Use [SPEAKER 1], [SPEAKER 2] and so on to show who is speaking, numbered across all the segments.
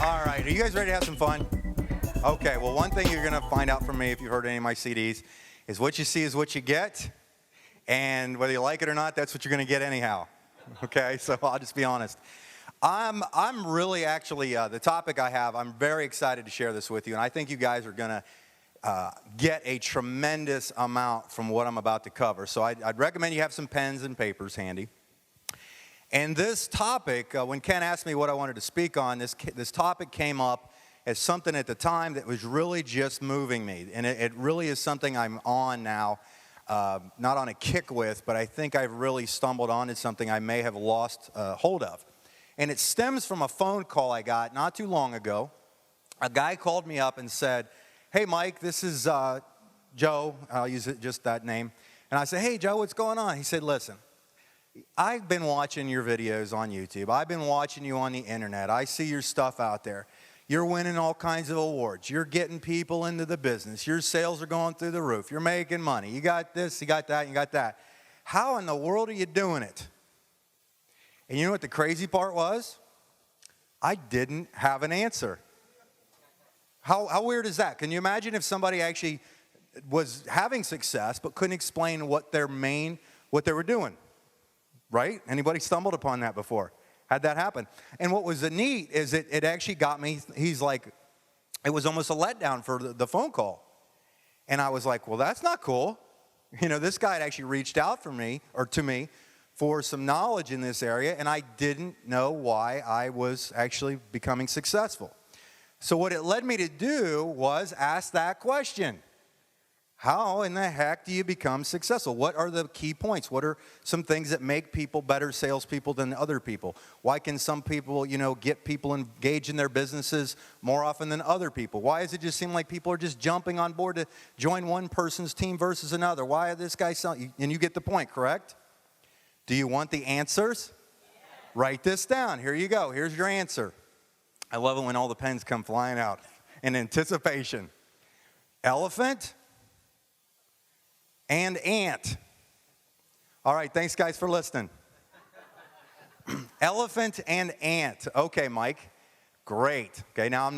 [SPEAKER 1] All right, are you guys ready to have some fun? Okay, well, one thing you're going to find out from me if you've heard any of my CDs is what you see is what you get, and whether you like it or not, that's what you're going to get anyhow. Okay, so I'll just be honest. I'm really actually, the topic I have, I'm very excited to share this with you, and I think you guys are going to get a tremendous amount from what I'm about to cover. So I'd recommend you have some pens and papers handy. And this topic, when Ken asked me what I wanted to speak on, this topic came up as something at the time that was really just moving me. And it really is something I'm on now, not on a kick with, but I think I've really stumbled onto something I may have lost hold of. And it stems from a phone call I got not too long ago. A guy called me up and said, "Hey, Mike, this is Joe." I'll use it, just that name. And I said, "Hey, Joe, what's going on?" He said, "Listen, I've been watching your videos on YouTube. I've been watching you on the internet. I see your stuff out there. You're winning all kinds of awards. You're getting people into the business. Your sales are going through the roof. You're making money. You got this, you got that, you got that. How in the world are you doing it?" And you know what the crazy part was? I didn't have an answer. How weird is that? Can you imagine if somebody actually was having success but couldn't explain what they were doing? Right? Anybody stumbled upon that before? Had that happen? And what was neat is it actually got me, he's like, it was almost a letdown for the phone call. And I was like, well, that's not cool. You know, this guy had actually reached out to me for some knowledge in this area, and I didn't know why I was actually becoming successful. So what it led me to do was ask that question. How in the heck do you become successful? What are the key points? What are some things that make people better salespeople than other people? Why can some people, get people engaged in their businesses more often than other people? Why does it just seem like people are just jumping on board to join one person's team versus another? Why are this guy selling? And you get the point, correct? Do you want the answers? Yeah. Write this down. Here you go. Here's your answer. I love it when all the pens come flying out in anticipation. Elephant and ant. All right, thanks guys for listening. Elephant and ant. Okay, Mike, great. Okay, now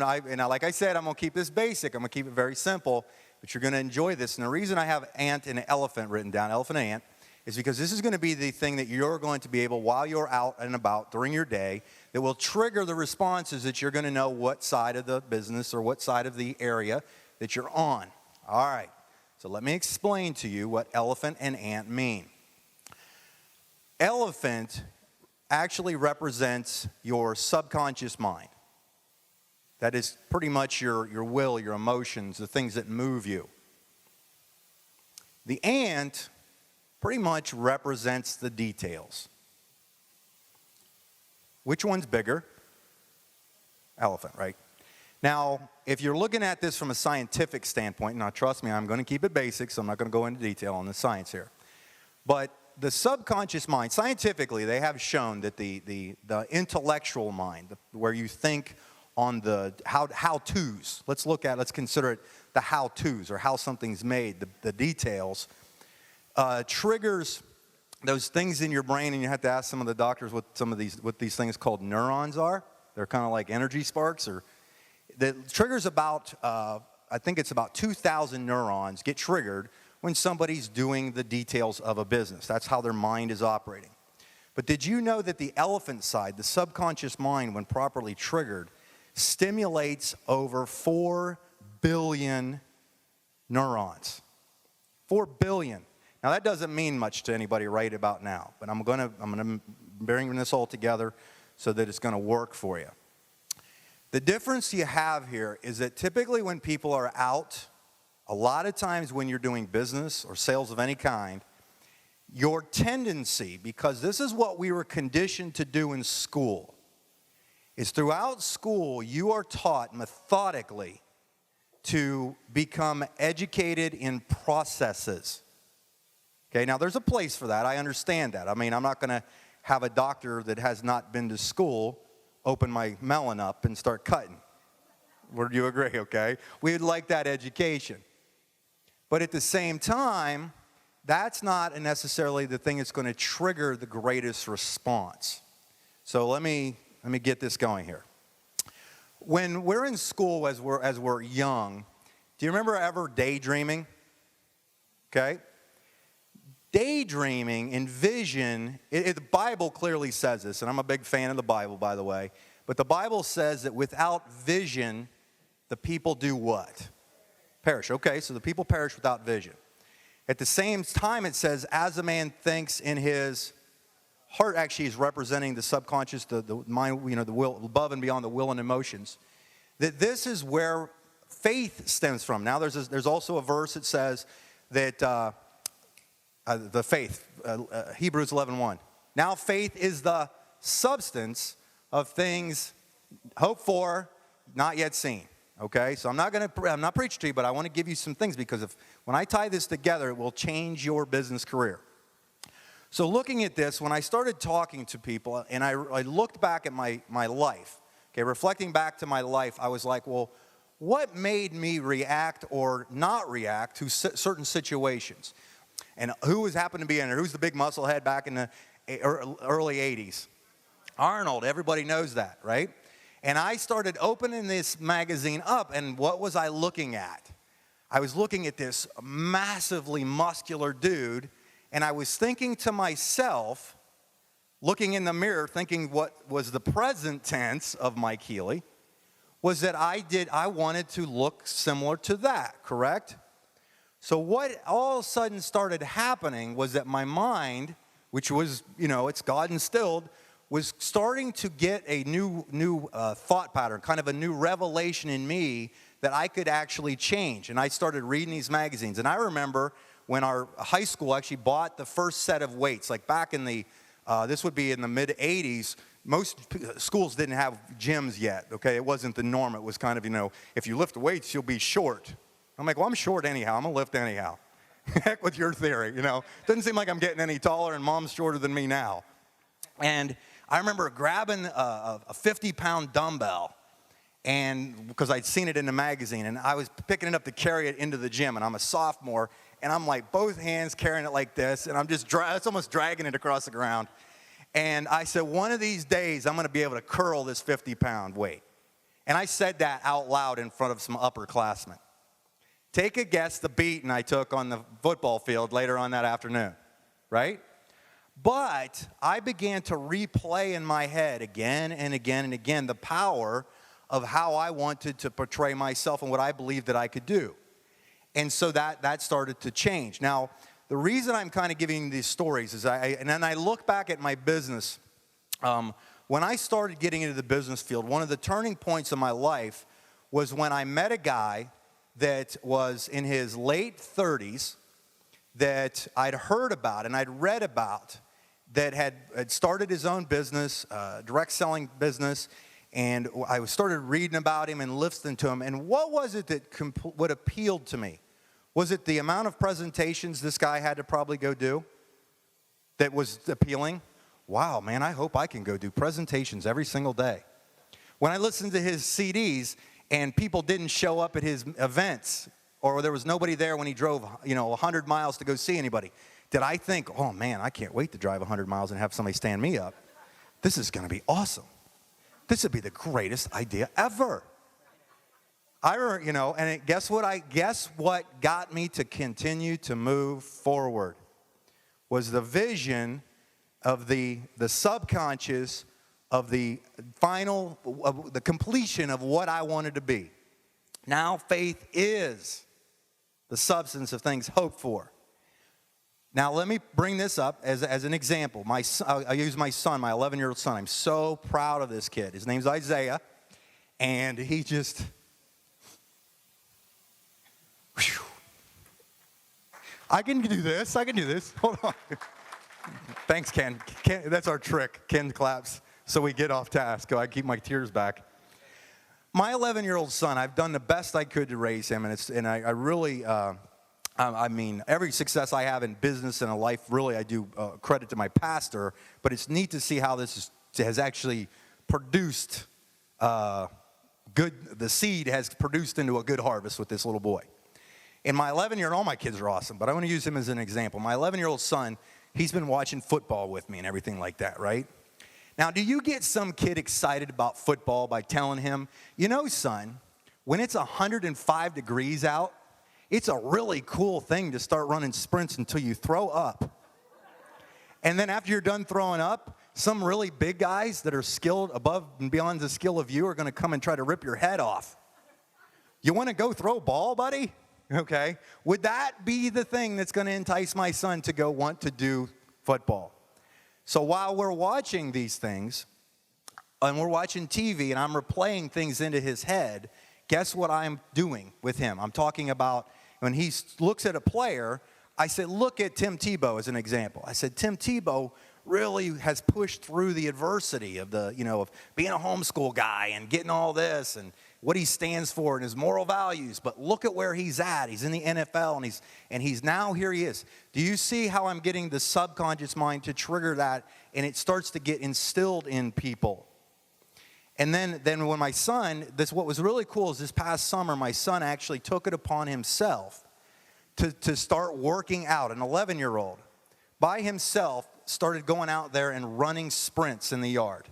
[SPEAKER 1] like I said, I'm gonna keep this basic. I'm gonna keep it very simple, but you're gonna enjoy this. And the reason I have ant and elephant written down, elephant and ant, is because this is gonna be the thing that you're going to be able, while you're out and about during your day, that will trigger the responses that you're gonna know what side of the business or what side of the area that you're on. All right. So let me explain to you what elephant and ant mean. Elephant actually represents your subconscious mind. That is pretty much your will, your emotions, the things that move you. The ant pretty much represents the details. Which one's bigger? Elephant, right? Now, if you're looking at this from a scientific standpoint, now trust me, I'm going to keep it basic, so I'm not going to go into detail on the science here. But the subconscious mind, scientifically, they have shown that the intellectual mind, where you think on the how-tos, let's consider it the how-tos, or how something's made, the details, triggers those things in your brain, and you have to ask some of the doctors what these things called neurons are. They're kind of like energy sparks, or that triggers about, I think it's about 2,000 neurons get triggered when somebody's doing the details of a business. That's how their mind is operating. But did you know that the elephant side, the subconscious mind, when properly triggered, stimulates over 4 billion neurons? 4 billion. Now that doesn't mean much to anybody right about now, but I'm gonna bring this all together so that it's gonna work for you. The difference you have here is that typically when people are out, a lot of times when you're doing business or sales of any kind, your tendency, because this is what we were conditioned to do in school, is throughout school you are taught methodically to become educated in processes. Okay, now there's a place for that. I understand that. I mean, I'm not going to have a doctor that has not been to school open my melon up and start cutting. Would you agree, okay? We'd like that education. But at the same time, that's not necessarily the thing that's going to trigger the greatest response. So let me get this going here. When we're in school as we're young, do you remember ever daydreaming? Okay? Daydreaming and vision, the Bible clearly says this, and I'm a big fan of the Bible, by the way, but the Bible says that without vision, the people do what? Perish. Okay, so the people perish without vision. At the same time, it says, as a man thinks in his heart, actually is representing the subconscious, the mind, the will, above and beyond the will and emotions, that this is where faith stems from. Now, there's also a verse that says that the faith, Hebrews 11:1. Now, faith is the substance of things hoped for, not yet seen. Okay, so I'm not preaching to you, but I want to give you some things because when I tie this together, it will change your business career. So looking at this, when I started talking to people and I looked back at my life, okay, reflecting back to my life, I was like, well, what made me react or not react to certain situations? And who was happened to be in there? Who's the big musclehead back in the early 80s? Arnold, everybody knows that, right? And I started opening this magazine up, and what was I looking at? I was looking at this massively muscular dude, and I was thinking to myself, looking in the mirror, thinking what was the present tense of Mike Healy, was that I wanted to look similar to that, correct? So what all of a sudden started happening was that my mind, which was, it's God instilled, was starting to get a new thought pattern, kind of a new revelation in me that I could actually change. And I started reading these magazines. And I remember when our high school actually bought the first set of weights, like back in this would be in the mid-'80s, most schools didn't have gyms yet, okay? It wasn't the norm. It was kind of, if you lift weights, you'll be short. I'm like, well, I'm short anyhow. I'm going to lift anyhow. Heck with your theory, Doesn't seem like I'm getting any taller, and Mom's shorter than me now. And I remember grabbing a 50-pound dumbbell, and because I'd seen it in the magazine, and I was picking it up to carry it into the gym, and I'm a sophomore, and I'm like both hands carrying it like this, and I'm just it's almost dragging it across the ground. And I said, one of these days, I'm going to be able to curl this 50-pound weight. And I said that out loud in front of some upperclassmen. Take a guess the beating I took on the football field later on that afternoon, right? But I began to replay in my head again and again and again the power of how I wanted to portray myself and what I believed that I could do. And so that started to change. Now, the reason I'm kind of giving these stories is and then I look back at my business. When I started getting into the business field, one of the turning points of my life was when I met a guy that was in his late 30s that I'd heard about and I'd read about, that had started his own business, direct selling business, and I started reading about him and listening to him. And what was it that what appealed to me? Was it the amount of presentations this guy had to probably go do that was appealing? Wow, man, I hope I can go do presentations every single day. When I listened to his CDs and people didn't show up at his events, or there was nobody there when he drove, 100 miles to go see anybody, did I think, oh man, I can't wait to drive 100 miles and have somebody stand me up. This is going to be awesome. This would be the greatest idea ever. Guess what got me to continue to move forward was the vision of the subconscious of the the completion of what I wanted to be. Now faith is the substance of things hoped for. Now, let me bring this up as an example. I'll use my son, my 11-year-old son. I'm so proud of this kid. His name's Isaiah, and he just, whew. I can do this. Hold on. Thanks, Ken. That's our trick. Ken claps so we get off task. I keep my tears back. My 11-year-old son, I've done the best I could to raise him, and I really... every success I have in business and in life, really, I do credit to my pastor, but it's neat to see how this has actually produced the seed has produced into a good harvest with this little boy. And my 11-year-old, all my kids are awesome, but I want to use him as an example. My 11-year-old son, he's been watching football with me and everything like that, right? Now, do you get some kid excited about football by telling him, you know, son, when it's 105 degrees out, it's a really cool thing to start running sprints until you throw up. And then after you're done throwing up, some really big guys that are skilled above and beyond the skill of you are going to come and try to rip your head off. You want to go throw a ball, buddy? Okay. Would that be the thing that's going to entice my son to go want to do football? So while we're watching these things, and we're watching TV, and I'm replaying things into his head, guess what I'm doing with him? I'm talking about when he looks at a player, I said, look at Tim Tebow as an example. I said, Tim Tebow really has pushed through the adversity of of being a homeschool guy and getting all this and what he stands for and his moral values. But look at where he's at. He's in the NFL, and he's now here he is. Do you see how I'm getting the subconscious mind to trigger that, and it starts to get instilled in people? And then when my son, what was really cool is this past summer, my son actually took it upon himself to start working out. An 11-year-old, by himself, started going out there and running sprints in the yard.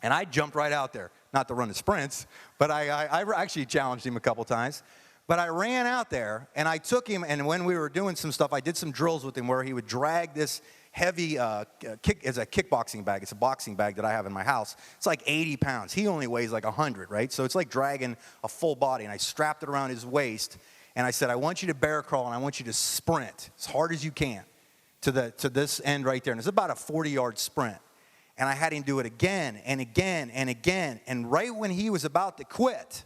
[SPEAKER 1] And I jumped right out there. Not to run the sprints, but I actually challenged him a couple times. But I ran out there, and I took him, and when we were doing some stuff, I did some drills with him where he would drag this heavy it's a kickboxing bag. It's a boxing bag that I have in my house. It's like 80 pounds. He only weighs like 100, right? So it's like dragging a full body, and I strapped it around his waist, and I said, I want you to bear crawl, and I want you to sprint as hard as you can to this end right there. And it's about a 40-yard sprint. And I had him do it again and again and again. And right when he was about to quit,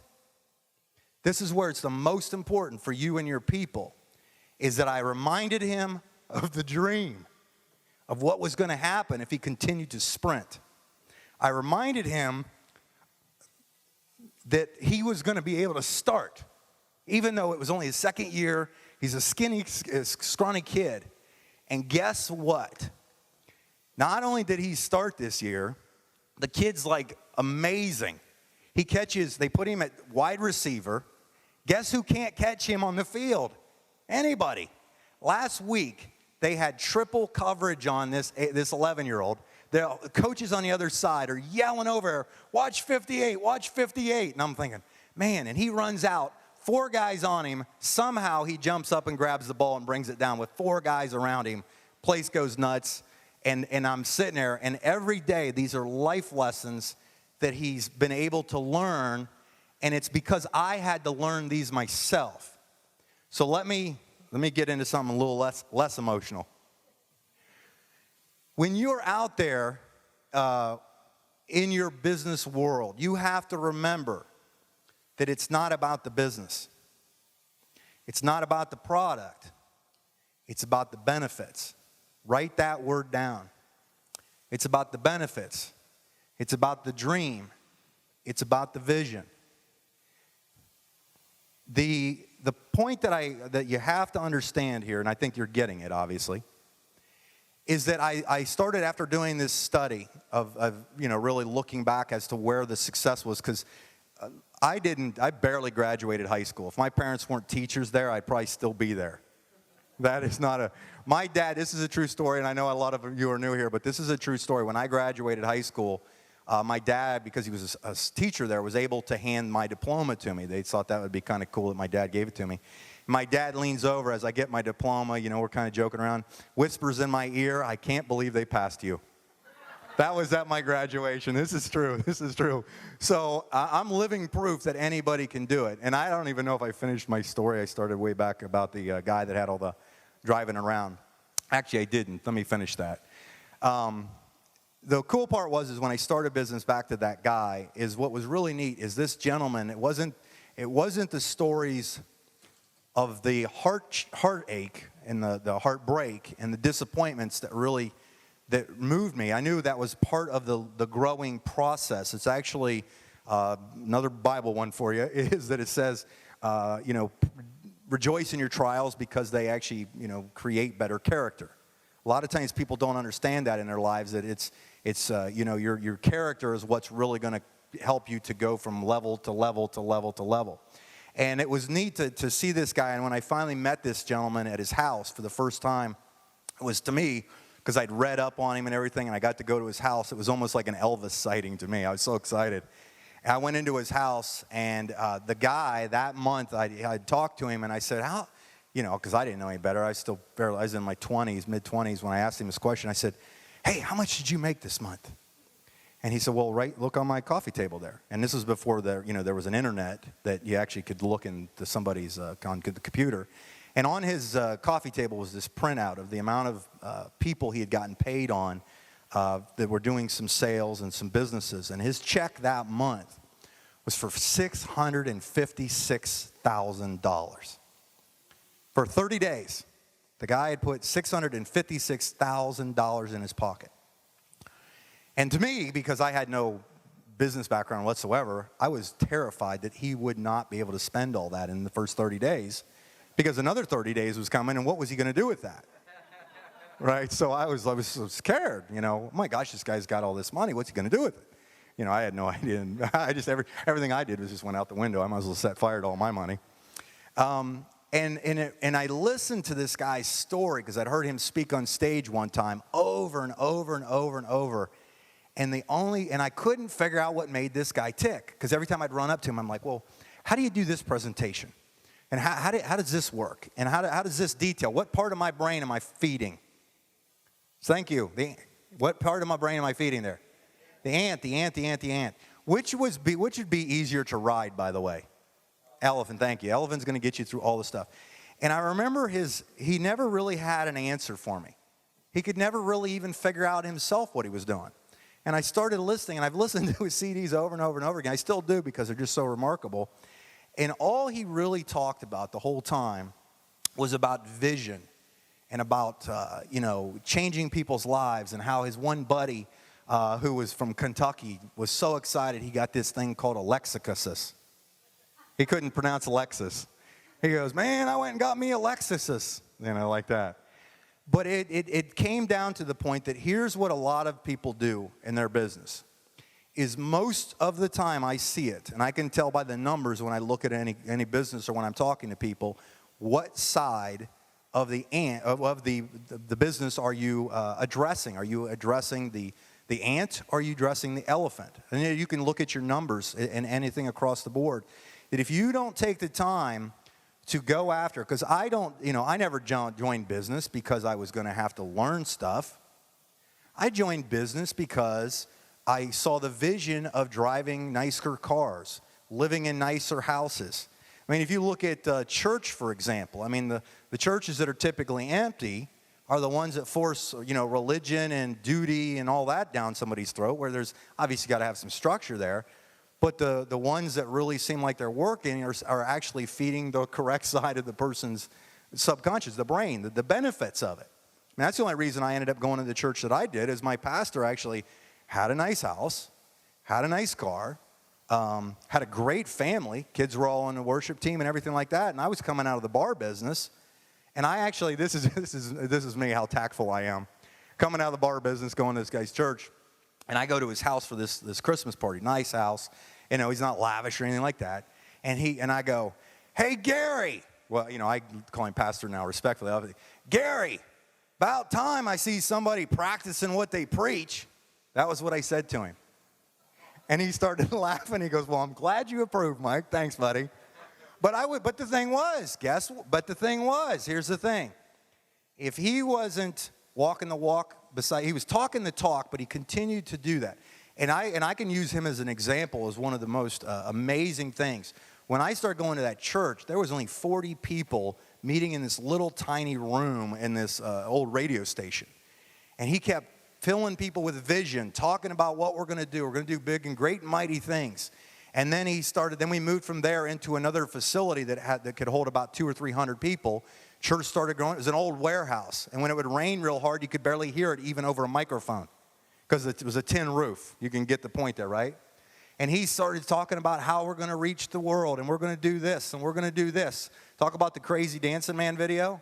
[SPEAKER 1] this is where it's the most important for you and your people, is that I reminded him of the dream, of what was going to happen if he continued to sprint. I reminded him that he was going to be able to start, even though it was only his second year. He's a skinny, scrawny kid. And guess what? Not only did he start this year, the kid's like amazing. They put him at wide receiver. Guess who can't catch him on the field? Anybody. Last week, they had triple coverage on this 11-year-old. The coaches on the other side are yelling over, watch 58, watch 58. And I'm thinking, man, and he runs out, 4 guys on him. Somehow he jumps up and grabs the ball and brings it down with 4 guys around him. Place goes nuts. And I'm sitting there, and every day these are life lessons that he's been able to learn, and it's because I had to learn these myself. So let me get into something a little less emotional. When you're out there in your business world, you have to remember that it's not about the business. It's not about the product. It's about the benefits. Write that word down. It's about the benefits. It's about the dream. It's about the vision. The point that you have to understand here, and I think you're getting it, obviously, is that I started after doing this study of really looking back as to where the success was, because I barely graduated high school. If my parents weren't teachers there, I'd probably still be there. That is not my dad, this is a true story, and I know a lot of you are new here, but this is a true story. When I graduated high school, my dad, because he was a teacher there, was able to hand my diploma to me. They thought that would be kind of cool that my dad gave it to me. My dad leans over as I get my diploma, we're kind of joking around, whispers in my ear, I can't believe they passed you. That was at my graduation. This is true. So I'm living proof that anybody can do it. And I don't even know if I finished my story. I started way back about the guy that had all the driving around. Actually, I didn't. Let me finish that. The cool part is when I started business, back to that guy, is what was really neat is this gentleman, it wasn't the stories of the heartache and the heartbreak and the disappointments that moved me. I knew that was part of the growing process. It's actually another Bible one for you, is that it says, rejoice in your trials because they actually, create better character. A lot of times people don't understand that in their lives, that it's your character is what's really going to help you to go from level to level to level to level. And it was neat to see this guy, and when I finally met this gentleman at his house for the first time, it was, to me, because I'd read up on him and everything, and I got to go to his house. It was almost like an Elvis sighting to me. I was so excited. And I went into his house, and the guy, that month, I'd talked to him, and I said, how, because I didn't know any better. I was in my 20s, mid-20s, when I asked him this question. I said, hey, how much did you make this month? And he said, well, look on my coffee table there. And this was before there was an internet that you actually could look into somebody's on the computer. And on his coffee table was this printout of the amount of people he had gotten paid on that were doing some sales and some businesses. And his check that month was for $656,000. For 30 days, the guy had put $656,000 in his pocket. And to me, because I had no business background whatsoever, I was terrified that he would not be able to spend all that in the first 30 days. Because another 30 days was coming, and what was he going to do with that? Right? So I was so scared, Oh my gosh, this guy's got all this money. What's he going to do with it? I had no idea. Everything I did was just went out the window. I might as well set fire to all my money. And I listened to this guy's story because I'd heard him speak on stage one time over and over and over and over. And I couldn't figure out what made this guy tick. Because every time I'd run up to him, I'm like, well, how do you do this presentation? And how does this work? And how does this detail? What part of my brain am I feeding? Thank you. What part of my brain am I feeding there? The ant. Which would be easier to ride, by the way? Elephant, thank you. Elephant's going to get you through all the stuff. And I remember he never really had an answer for me. He could never really even figure out himself what he was doing. And I started listening, and I've listened to his CDs over and over and over again. I still do because they're just so remarkable. And all he really talked about the whole time was about vision and about, changing people's lives, and how his one buddy who was from Kentucky was so excited he got this thing called a Lexicus. He couldn't pronounce Alexis. He goes, man, I went and got me a Lexicus, like that. But it came down to the point that here's what a lot of people do in their business. Is most of the time I see it, and I can tell by the numbers when I look at any business or when I'm talking to people, what side of the business are you addressing? Are you addressing the ant, or are you addressing the elephant? And you can look at your numbers and anything across the board. That if you don't take the time to go after, because I never joined business because I was going to have to learn stuff. I joined business because I saw the vision of driving nicer cars, living in nicer houses. I mean, if you look at church, for example, the churches that are typically empty are the ones that force, religion and duty and all that down somebody's throat, where there's obviously got to have some structure there. But the ones that really seem like they're working are actually feeding the correct side of the person's subconscious, the brain, the benefits of it. That's the only reason I ended up going to the church that I did, is my pastor actually had a nice house, had a nice car, had a great family. Kids were all on the worship team and everything like that. And I was coming out of the bar business. And I actually, this is me, how tactful I am. Coming out of the bar business, going to this guy's church. And I go to his house for this Christmas party. Nice house. He's not lavish or anything like that. And I go, hey, Gary. Well, I call him pastor now respectfully. Gary, about time I see somebody practicing what they preach. That was what I said to him. And he started laughing. He goes, well, I'm glad you approve, Mike. Thanks, buddy. But the thing was, here's the thing. If he wasn't walking the walk he was talking the talk, but he continued to do that. And I can use him as an example as one of the most amazing things. When I started going to that church, there was only 40 people meeting in this little tiny room in this old radio station. And he kept filling people with vision, talking about what we're going to do. We're going to do big and great and mighty things. And then we moved from there into another facility that could hold about 200 or 300 people. Church started growing. It was an old warehouse. And when it would rain real hard, you could barely hear it even over a microphone because it was a tin roof. You can get the point there, right? And he started talking about how we're going to reach the world, and we're going to do this, and we're going to do this. Talk about the Crazy Dancing Man video.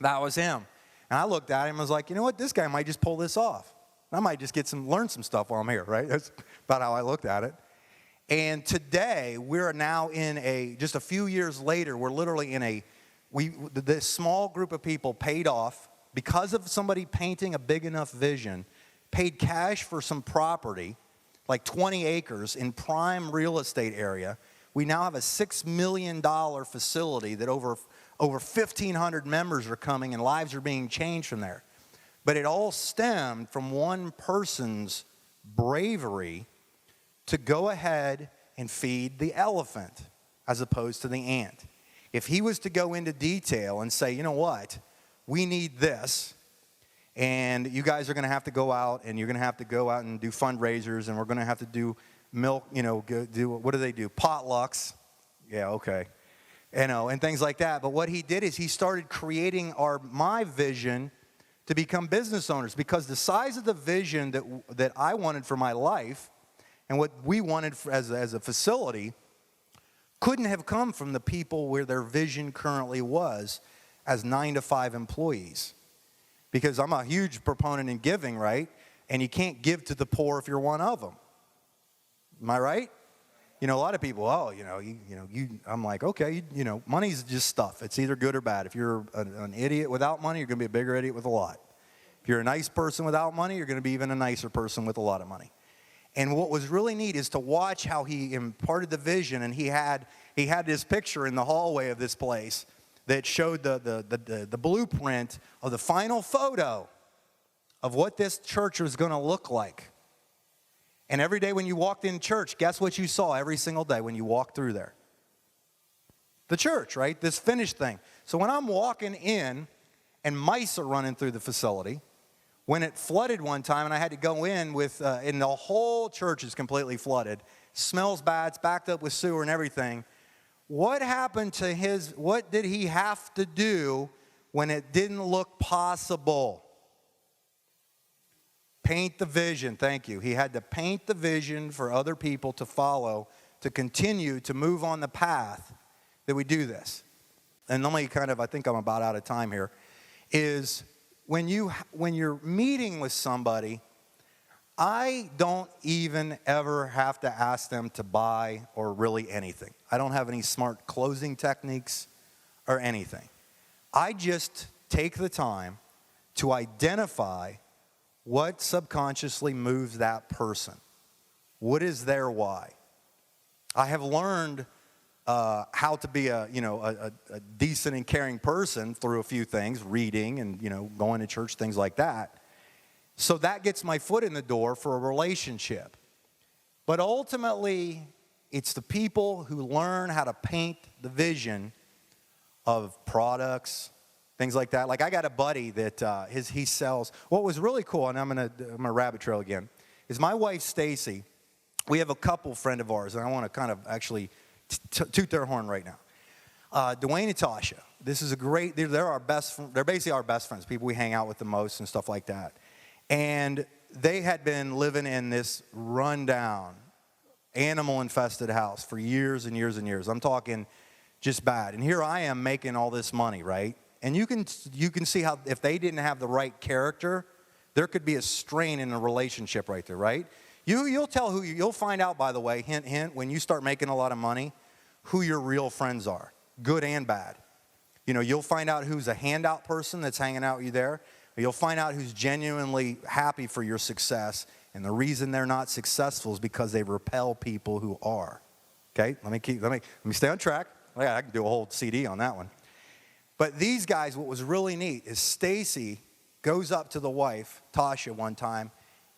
[SPEAKER 1] That was him. And I looked at him and was like, you know what? This guy might just pull this off. I might just learn some stuff while I'm here, right? That's about how I looked at it. And today, we're now just a few years later, we're literally this small group of people paid off because of somebody painting a big enough vision, paid cash for some property, like 20 acres in prime real estate area. We now have a $6 million facility that over 1,500 members are coming and lives are being changed from there. But it all stemmed from one person's bravery to go ahead and feed the elephant as opposed to the ant. If he was to go into detail and say, you know what, we need this, and you guys are going to have to go out, and you're going to have to go out and do fundraisers, and we're going to have to do milk, what do they do? Potlucks. Yeah, okay. And things like that. But what he did is he started creating my vision to become business owners, because the size of the vision that I wanted for my life and what we wanted as a facility couldn't have come from the people where their vision currently was as 9 to 5 employees. Because I'm a huge proponent in giving, right? And you can't give to the poor if you're one of them. Am I right? A lot of people, I'm like, okay, money's just stuff. It's either good or bad. If you're an idiot without money, you're going to be a bigger idiot with a lot. If you're a nice person without money, you're going to be even a nicer person with a lot of money. And what was really neat is to watch how he imparted the vision, and he had this picture in the hallway of this place that showed the blueprint of the final photo of what this church was going to look like. And every day when you walked in church, guess what you saw every single day when you walked through there? The church, right? This finished thing. So when I'm walking in and mice are running through the facility, when it flooded one time and I had to go in and the whole church is completely flooded, smells bad, it's backed up with sewer and everything. What happened to what did he have to do when it didn't look possible? Paint the vision, thank you. He had to paint the vision for other people to follow, to continue to move on the path that we do this. And let me I think I'm about out of time here, is when you're meeting with somebody, I don't even ever have to ask them to buy or really anything. I don't have any smart closing techniques or anything. I just take the time to identify what subconsciously moves that person. What is their why? I have learned how to be a decent and caring person through a few things, reading and going to church, things like that. So that gets my foot in the door for a relationship. But ultimately, it's the people who learn how to paint the vision of products, things like that. Like I got a buddy that he sells. What was really cool, and I'm gonna rabbit trail again, is my wife Stacy. We have a couple friend of ours, and I want to kind of actually toot their horn right now. Dwayne and Tasha. This is a great. They're our best. They're basically our best friends. People we hang out with the most and stuff like that. And they had been living in this rundown, animal-infested house for years and years and years. I'm talking just bad. And here I am making all this money, right? And you can see how if they didn't have the right character, there could be a strain in a relationship right there, right? You'll tell you'll find out, by the way, hint, hint, when you start making a lot of money, who your real friends are, good and bad. You'll find out who's a handout person that's hanging out with you there. You'll find out who's genuinely happy for your success, and the reason they're not successful is because they repel people who are. Okay, let me stay on track. I can do a whole CD on that one. But these guys, what was really neat is Stacy goes up to the wife, Tasha, one time,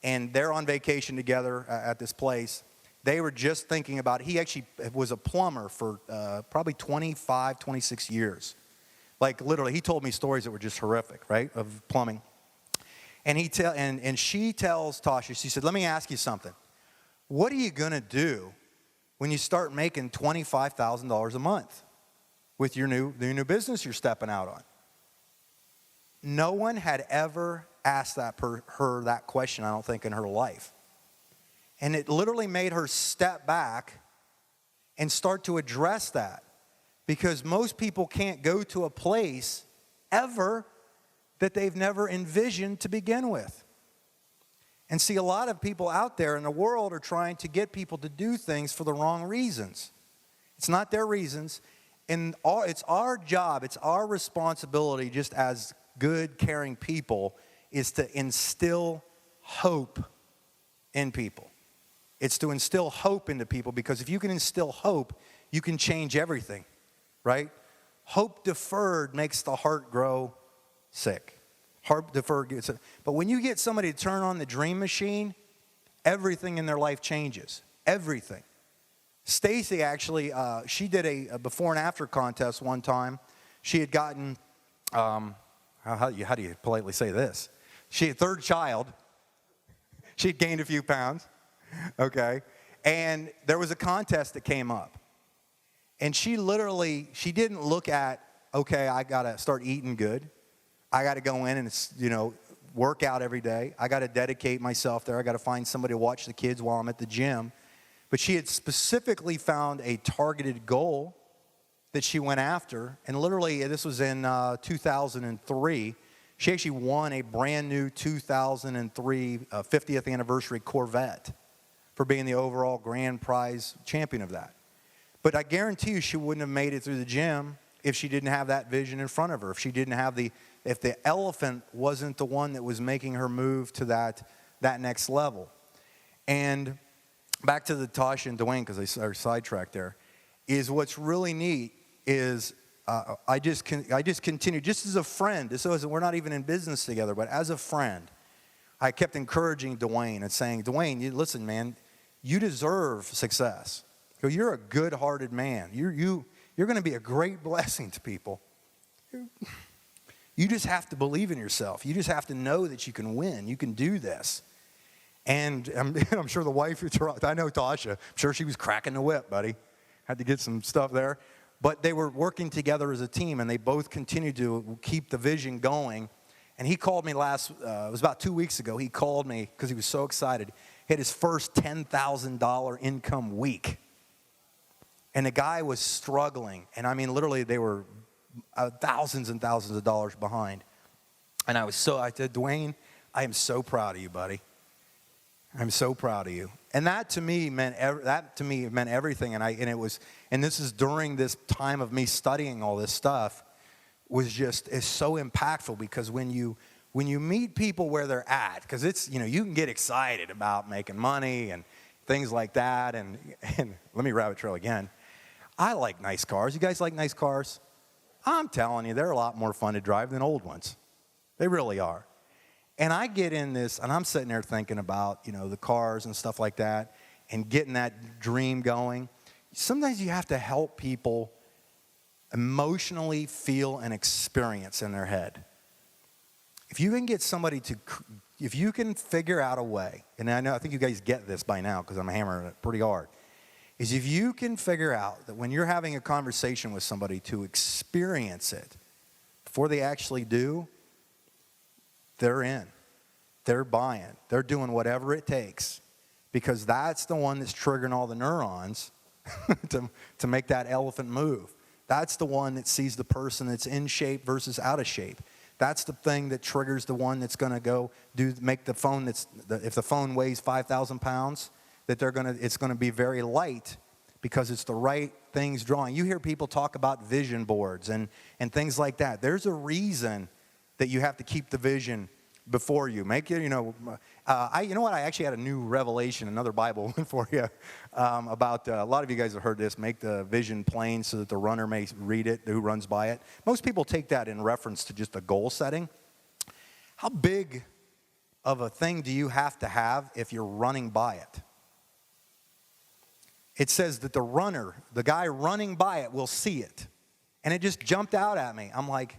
[SPEAKER 1] and they're on vacation together at this place. They were just thinking about, he actually was a plumber for probably 25, 26 years. Like literally, he told me stories that were just horrific, right, of plumbing. And she tells Tasha, she said, let me ask you something. What are you going to do when you start making $25,000 a month with your new business you're stepping out on? No one had ever asked her that question, I don't think, in her life. And it literally made her step back and start to address that. Because most people can't go to a place ever that they've never envisioned to begin with. And see, a lot of people out there in the world are trying to get people to do things for the wrong reasons. It's not their reasons. And it's our job, it's our responsibility just as good, caring people is to instill hope in people. It's to instill hope into people, because if you can instill hope, you can change everything, right? Hope deferred makes the heart grow sick. Hope deferred gets it. But when you get somebody to turn on the dream machine, everything in their life changes. Everything. Stacy actually, she did a before and after contest one time. She had gotten, how do you politely say this? She had third child. She had gained a few pounds, okay? And there was a contest that came up. And she didn't look at, okay, I got to start eating good. I got to go in and, work out every day. I got to dedicate myself there. I got to find somebody to watch the kids while I'm at the gym. But she had specifically found a targeted goal that she went after. And literally, this was in 2003. She actually won a brand new 2003 50th anniversary Corvette for being the overall grand prize champion of that. But I guarantee you she wouldn't have made it through the gym if she didn't have that vision in front of her. If she didn't have if the elephant wasn't the one that was making her move to that next level. And back to the Tasha and Dwayne, because I sidetracked there, is what's really neat is I just continue, just as a friend, we're not even in business together, but as a friend, I kept encouraging Dwayne and saying, Dwayne, listen, man, you deserve success. You're a good-hearted man. You're going to be a great blessing to people. You just have to believe in yourself. You just have to know that you can win. You can do this. And I'm sure the wife, I know Tasha, I'm sure she was cracking the whip, buddy. Had to get some stuff there. But they were working together as a team, and they both continued to keep the vision going. And he called me it was about 2 weeks ago, he called me because he was so excited. He had his first $10,000 income week. And the guy was struggling. And I mean, literally, they were thousands and thousands of dollars behind. And I said, Dwayne, I am so proud of you, buddy. I'm so proud of you. And that to me meant everything. And this is during this time of me studying all this stuff, is so impactful, because when you meet people where they're at, because it's, you can get excited about making money and things like that. And let me rabbit trail again. I like nice cars. You guys like nice cars? I'm telling you, they're a lot more fun to drive than old ones. They really are. And I get in this, and I'm sitting there thinking about, the cars and stuff like that, and getting that dream going. Sometimes you have to help people emotionally feel an experience in their head. If you can get somebody if you can figure out a way, and I think you guys get this by now because I'm hammering it pretty hard, is if you can figure out that when you're having a conversation with somebody to experience it before they actually do, they're in. They're buying. They're doing whatever it takes, because that's the one that's triggering all the neurons to make that elephant move. That's the one that sees the person that's in shape versus out of shape. That's the thing that triggers the one that's going to make the phone if the phone weighs 5,000 pounds, that it's going to be very light, because it's the right things drawing. You hear people talk about vision boards and things like that. There's a reason that you have to keep the vision before you. Make it, what? I actually had a new revelation, another Bible one for you, about, a lot of you guys have heard this, make the vision plain so that the runner may read it, who runs by it. Most people take that in reference to just a goal setting. How big of a thing do you have to have if you're running by it? It says that the guy running by it will see it. And it just jumped out at me. I'm like,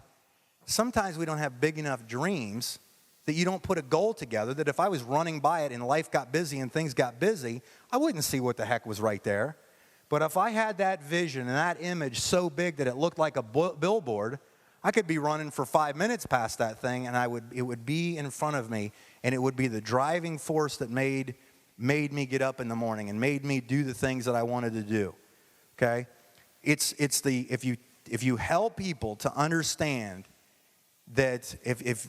[SPEAKER 1] sometimes we don't have big enough dreams that you don't put a goal together, that if I was running by it and life got busy and things got busy, I wouldn't see what the heck was right there. But if I had that vision and that image so big that it looked like a billboard, I could be running for 5 minutes past that thing, and it would be in front of me, and it would be the driving force that made me get up in the morning and made me do the things that I wanted to do. Okay? If you help people to understand that,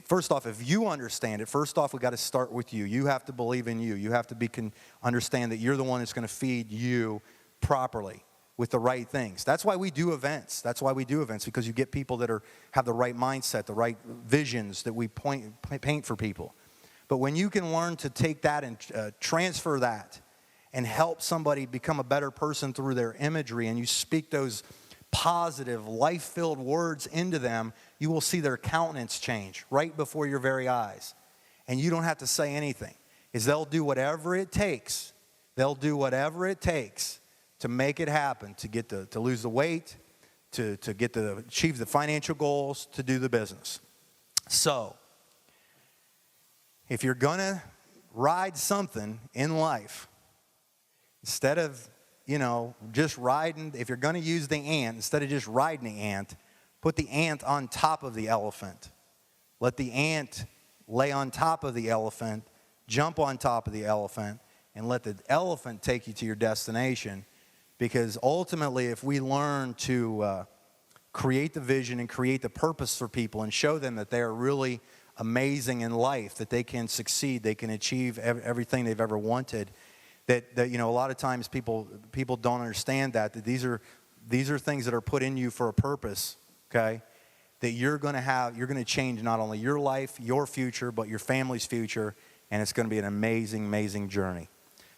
[SPEAKER 1] first off, if you understand it, first off, we got to start with you. You have to believe in you. You have to understand that you're the one that's going to feed you properly. with the right things. That's why we do events. Because you get people that have the right mindset, the right visions that we paint for people. But when you can learn to take that and transfer that and help somebody become a better person through their imagery, and you speak those positive, life-filled words into them, you will see their countenance change right before your very eyes. And you don't have to say anything. They'll do whatever it takes. They'll do whatever it takes to make it happen, to lose the weight, to achieve the financial goals, to do the business. So, if you're gonna ride something in life, instead of just riding, if you're gonna use the ant, instead of just riding the ant, put the ant on top of the elephant. Let the ant lay on top of the elephant, jump on top of the elephant, and let the elephant take you to your destination. Because ultimately, if we learn to create the vision and create the purpose for people and show them that they are really amazing in life, that they can succeed, they can achieve everything they've ever wanted, that a lot of times people don't understand that these are things that are put in you for a purpose, okay? That you're going to change not only your life, your future, but your family's future, and it's going to be an amazing, amazing journey.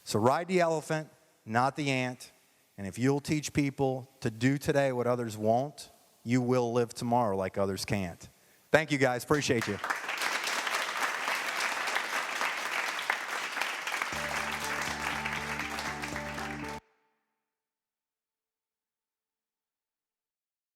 [SPEAKER 1] So ride the elephant, not the ant. And if you'll teach people to do today what others won't, you will live tomorrow like others can't. Thank you, guys. Appreciate you.